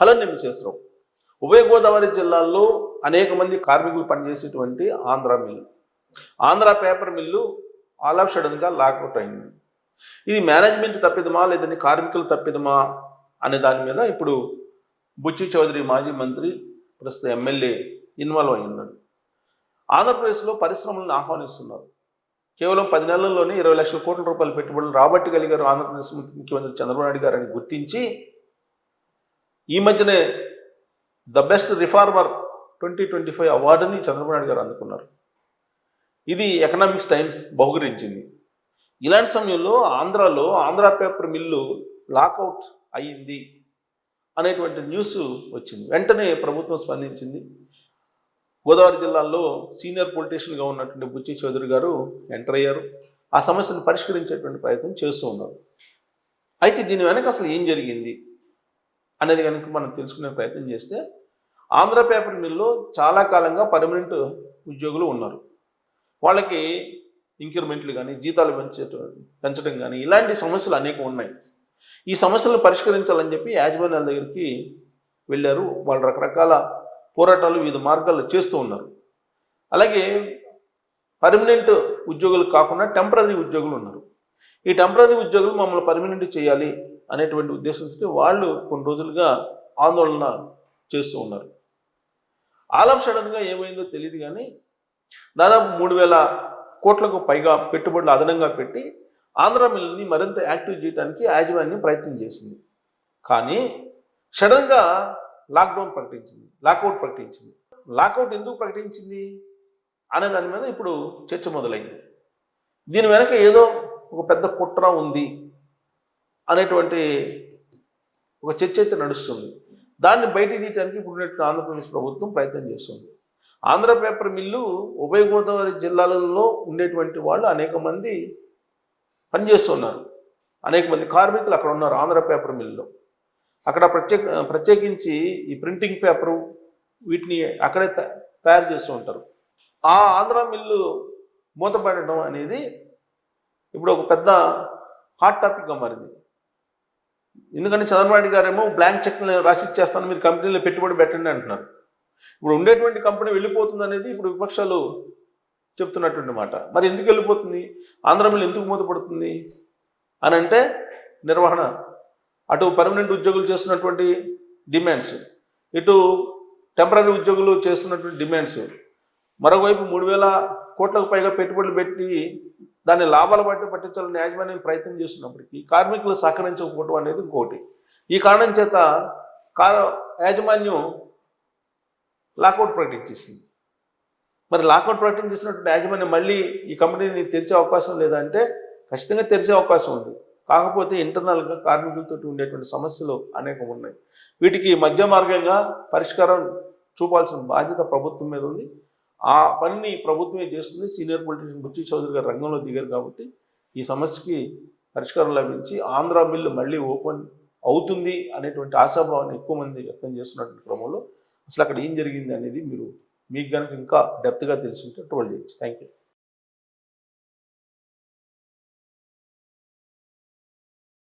Hello నేను విశ్వేశ్వరరావు. ఉభయ గోదావరి జిల్లాల్లో అనేక మంది కార్మికులు పనిచేసేటువంటి Andhra mill, Andhra paper mill all of సడన్గా లాక్అవుట్ అయింది. ఇది మేనేజ్మెంట్ తప్పిదమా లేదంటే కార్మికులు తప్పిదమా అనే దాని మీద ఇప్పుడు బుచ్చి చౌదరి మాజీ మంత్రి ప్రస్తుత ఎమ్మెల్యే ఇన్వాల్వ్ అయి ఉన్నాడు. ఆంధ్రప్రదేశ్లో పరిశ్రమలను ఆహ్వానిస్తున్నారు. కేవలం 10 నెలల్లోనే 20 లక్షల కోట్ల రూపాయల పెట్టుబడులు రాబట్టగలిగారు ఆంధ్రప్రదేశ్ ముఖ్యమంత్రి చంద్రబాబు నాయుడు గారని గుర్తించి ఈ మధ్యనే ద బెస్ట్ రిఫార్మర్ 2025 అవార్డుని చంద్రబాబు నాయుడు గారు అందుకున్నారు. ఇది ఎకనామిక్స్ టైమ్స్ బహుకరించింది. ఇలాంటి సమయంలో ఆంధ్రాలో ఆంధ్ర పేపర్ మిల్లు లాకౌట్ అయ్యింది అనేటువంటి న్యూస్ వచ్చింది. వెంటనే ప్రభుత్వం స్పందించింది. గోదావరి జిల్లాలో సీనియర్ పొలిటీషియన్గా ఉన్నటువంటి బుచ్చి చౌదరి గారు ఎంటర్ అయ్యారు. ఆ సమస్యను పరిష్కరించేటువంటి ప్రయత్నం చేస్తూ ఉన్నారు. అయితే దీని వెనక అసలు ఏం జరిగింది అనేది కనుక మనం తెలుసుకునే ప్రయత్నం చేస్తే, ఆంధ్ర పేపర్ మిల్లో చాలా కాలంగా పర్మనెంట్ ఉద్యోగులు ఉన్నారు. వాళ్ళకి ఇంక్రిమెంట్లు కానీ జీతాలు పెంచడం కానీ ఇలాంటి సమస్యలు అనేకం ఉన్నాయి. ఈ సమస్యలను పరిష్కరించాలని చెప్పి యాజమాన్యాల దగ్గరికి వెళ్ళారు. వాళ్ళు రకరకాల పోరాటాలు వివిధ మార్గాల్లో చేస్తూ ఉన్నారు. అలాగే పర్మనెంట్ ఉద్యోగులు కాకుండా టెంపరీ ఉద్యోగులు ఉన్నారు. ఈ టెంపరీ ఉద్యోగులు మమ్మల్ని పర్మనెంట్ చేయాలి అనేటువంటి ఉద్దేశంతో వాళ్ళు కొన్ని రోజులుగా ఆందోళన చేస్తూ ఉన్నారు. ఆల్ ఆఫ్ సడన్గా ఏమైందో తెలియదు కానీ దాదాపు 3,000 కోట్లకు పైగా పెట్టుబడులు అదనంగా పెట్టి ఆంధ్ర మిల్ని మరింత యాక్టివ్ చేయడానికి యాజమాన్యం ప్రయత్నం చేసింది. కానీ సడన్గా లాక్అవుట్ ప్రకటించింది. లాక్అవుట్ ఎందుకు ప్రకటించింది అనే దాని మీద ఇప్పుడు చర్చ మొదలైంది. దీని వెనక ఏదో ఒక పెద్ద కుట్ర ఉంది అనేటువంటి ఒక చర్చ అయితే నడుస్తుంది. దాన్ని బయటికి తీయడానికి ఇప్పుడు ఆంధ్రప్రదేశ్ ప్రభుత్వం ప్రయత్నం చేస్తుంది. ఆంధ్ర పేపర్ మిల్లు ఉభయ గోదావరి జిల్లాలలో ఉండేటువంటి వాళ్ళు అనేక మంది పనిచేస్తున్నారు. అనేక మంది కార్మికులు అక్కడ ఉన్నారు ఆంధ్ర పేపర్ మిల్లులో. అక్కడ ప్రత్యేకించి ఈ ప్రింటింగ్ పేపరు వీటిని అక్కడే తయారు చేస్తూ ఉంటారు. ఆ ఆంధ్ర మిల్లు మూతపడడం అనేది ఇప్పుడు ఒక పెద్ద హాట్ టాపిక్గా మారింది. ఎందుకంటే చంద్రబాబు నాయుడు గారేమో బ్లాంక్ చెక్లు రాసి ఇచ్చేస్తాను, మీరు కంపెనీలో పెట్టుబడి పెట్టండి అంటున్నారు. ఇప్పుడు ఉండేటువంటి కంపెనీ వెళ్ళిపోతుంది అనేది ఇప్పుడు విపక్షాలు చెప్తున్నటువంటి మాట. మరి ఎందుకు వెళ్ళిపోతుంది, ఆంధ్ర మిల్లు ఎందుకు మూతపడుతుంది అని అంటే నిర్వహణ, అటు పర్మనెంట్ ఉద్యోగులు చేస్తున్నటువంటి డిమాండ్స్, ఇటు టెంపరీ ఉద్యోగులు చేస్తున్నటువంటి డిమాండ్స్, మరోవైపు 3,000 కోట్లకు పైగా పెట్టుబడులు పెట్టి దాన్ని లాభాల బట్టి పట్టించాలని యాజమాన్యం ప్రయత్నం చేస్తున్నప్పటికీ కార్మికులు సహకరించకపోవడం అనేది ఇంకోటి. ఈ కారణం చేత యాజమాన్యం లాకౌట్ ప్రకటించేసింది. మరి లాకౌట్ ప్రకటన చేసినటువంటి యాజమాన్యం మళ్ళీ ఈ కంపెనీని తెరిచే అవకాశం లేదంటే ఖచ్చితంగా తెరిచే అవకాశం ఉంది. కాకపోతే ఇంటర్నల్గా కార్మికులతో ఉండేటువంటి సమస్యలు అనేకం ఉన్నాయి. వీటికి మధ్య మార్గంగా పరిష్కారం చూపాల్సిన బాధ్యత ప్రభుత్వం మీద ఉంది. ఆ పనిని ప్రభుత్వమే చేస్తుంది. సీనియర్ పొలిటీషియన్ బుచ్చి చౌదరి గారు రంగంలో దిగారు కాబట్టి ఈ సమస్యకి పరిష్కారం లభించి ఆంధ్ర మిల్లు మళ్ళీ ఓపెన్ అవుతుంది అనేటువంటి ఆశాభావాన్ని ఎక్కువ మంది వ్యక్తం చేస్తున్నటువంటి క్రమంలో అసలు అక్కడ ఏం జరిగింది అనేది మీకు కనుక ఇంకా డెప్త్గా తెలుసుకుంటే ట్రోల్ చేయొచ్చు. Thank you.